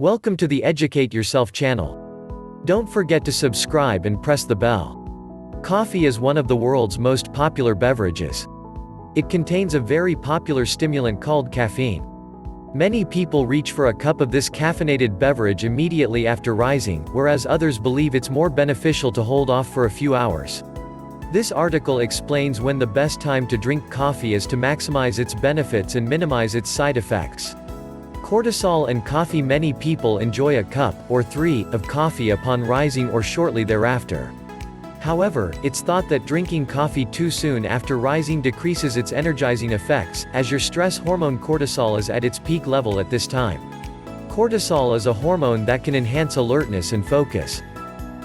Welcome to the Educate Yourself channel. Don't forget to subscribe and press the bell. Coffee is one of the world's most popular beverages. It contains a very popular stimulant called caffeine. Many people reach for a cup of this caffeinated beverage immediately after rising, whereas others believe it's more beneficial to hold off for a few hours. This article explains when the best time to drink coffee is to maximize its benefits and minimize its side effects. Cortisol and coffee. Many people enjoy a cup, or three, of coffee upon rising or shortly thereafter. However, it's thought that drinking coffee too soon after rising decreases its energizing effects, as your stress hormone cortisol is at its peak level at this time. Cortisol is a hormone that can enhance alertness and focus.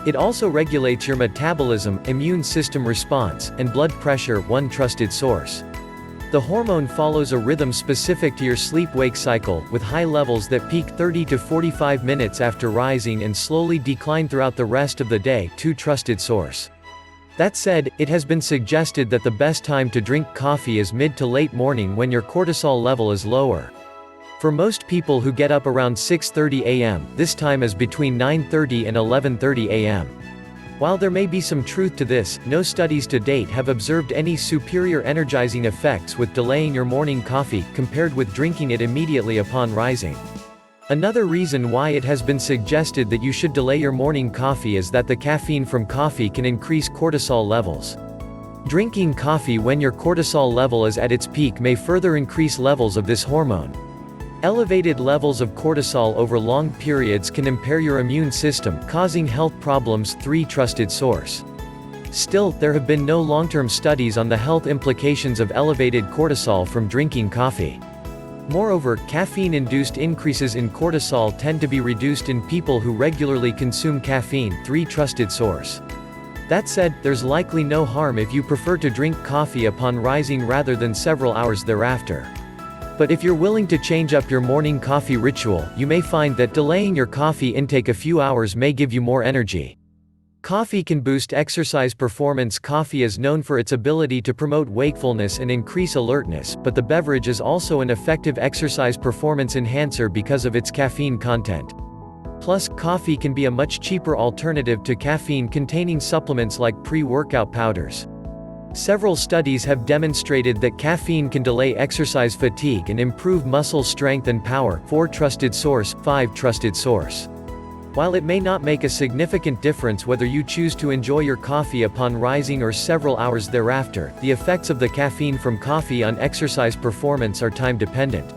It also regulates your metabolism, immune system response, and blood pressure. One trusted source. The hormone follows a rhythm specific to your sleep-wake cycle, with high levels that peak 30 to 45 minutes after rising and slowly decline throughout the rest of the day. Two trusted source. That said, it has been suggested that the best time to drink coffee is mid to late morning when your cortisol level is lower. For most people who get up around 6:30 a.m., this time is between 9:30 and 11:30 a.m. While there may be some truth to this, no studies to date have observed any superior energizing effects with delaying your morning coffee, compared with drinking it immediately upon rising. Another reason why it has been suggested that you should delay your morning coffee is that the caffeine from coffee can increase cortisol levels. Drinking coffee when your cortisol level is at its peak may further increase levels of this hormone. Elevated levels of cortisol over long periods can impair your immune system, causing health problems. Three trusted source. Still, there have been no long-term studies on the health implications of elevated cortisol from drinking coffee. Moreover, caffeine-induced increases in cortisol tend to be reduced in people who regularly consume caffeine. Three trusted source. That said, there's likely no harm if you prefer to drink coffee upon rising rather than several hours thereafter. But if you're willing to change up your morning coffee ritual, you may find that delaying your coffee intake a few hours may give you more energy. Coffee can boost exercise performance. Coffee is known for its ability to promote wakefulness and increase alertness, but the beverage is also an effective exercise performance enhancer because of its caffeine content. Plus, coffee can be a much cheaper alternative to caffeine-containing supplements like pre-workout powders. Several studies have demonstrated that caffeine can delay exercise fatigue and improve muscle strength and power. Four trusted source. Five trusted source. While it may not make a significant difference whether you choose to enjoy your coffee upon rising or several hours thereafter, the effects of the caffeine from coffee on exercise performance are time-dependent.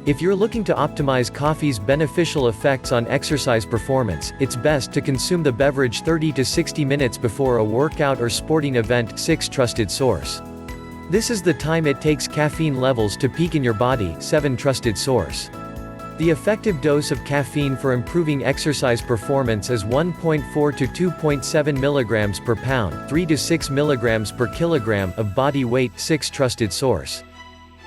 If you're looking to optimize coffee's beneficial effects on exercise performance, it's best to consume the beverage 30 to 60 minutes before a workout or sporting event. Six trusted source. This is the time it takes caffeine levels to peak in your body. Seven trusted source. The effective dose of caffeine for improving exercise performance is 1.4 to 2.7 mg per pound, 3 to 6 mg per kilogram of body weight. Six trusted source.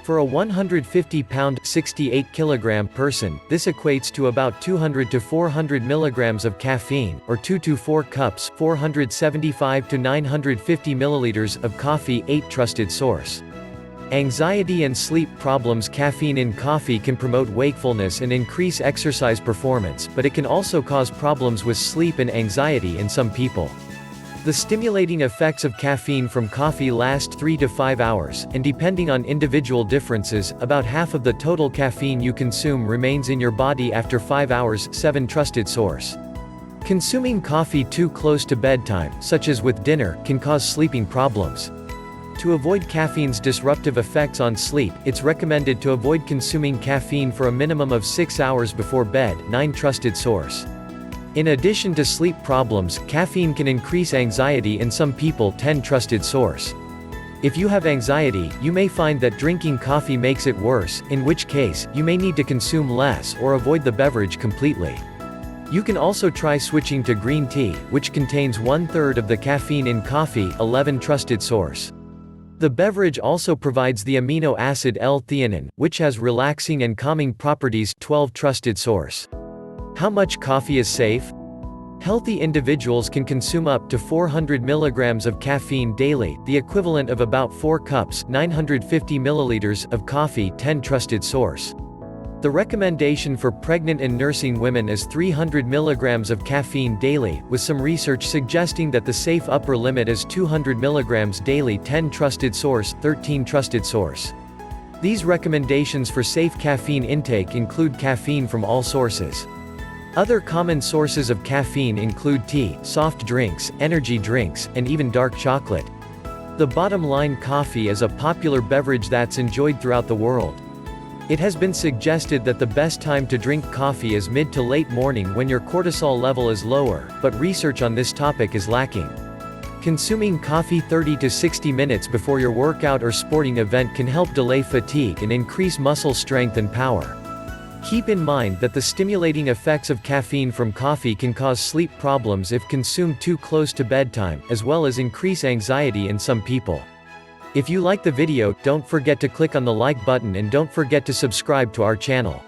For a 150-pound, 68-kilogram person, this equates to about 200 to 400 milligrams of caffeine, or 2 to 4 cups, 475 to 950 milliliters of coffee. Eight trusted source. Anxiety and sleep problems. Caffeine in coffee can promote wakefulness and increase exercise performance, but it can also cause problems with sleep and anxiety in some people. The stimulating effects of caffeine from coffee last 3 to 5 hours, and depending on individual differences, about half of the total caffeine you consume remains in your body after 5 hours. Seven trusted source. Consuming coffee too close to bedtime, such as with dinner, can cause sleeping problems. To avoid caffeine's disruptive effects on sleep, it's recommended to avoid consuming caffeine for a minimum of 6 hours before bed. Nine trusted source. In addition to sleep problems, caffeine can increase anxiety in some people. 10 trusted source. If you have anxiety, you may find that drinking coffee makes it worse, in which case, you may need to consume less or avoid the beverage completely. You can also try switching to green tea, which contains 1/3 of the caffeine in coffee. 11 trusted source. The beverage also provides the amino acid L-theanine, which has relaxing and calming properties. 12 trusted source. How much coffee is safe? Healthy individuals can consume up to 400 milligrams of caffeine daily, the equivalent of about 4 cups, 950 milliliters, of coffee. 10 trusted source. The recommendation for pregnant and nursing women is 300 mg of caffeine daily, with some research suggesting that the safe upper limit is 200 mg daily. 10 trusted source, 13 trusted source. These recommendations for safe caffeine intake include caffeine from all sources. Other common sources of caffeine include tea, soft drinks, energy drinks, and even dark chocolate. The bottom line: coffee is a popular beverage that's enjoyed throughout the world. It has been suggested that the best time to drink coffee is mid to late morning when your cortisol level is lower, but research on this topic is lacking. Consuming coffee 30 to 60 minutes before your workout or sporting event can help delay fatigue and increase muscle strength and power. Keep in mind that the stimulating effects of caffeine from coffee can cause sleep problems if consumed too close to bedtime, as well as increase anxiety in some people. If you like the video, don't forget to click on the like button and don't forget to subscribe to our channel.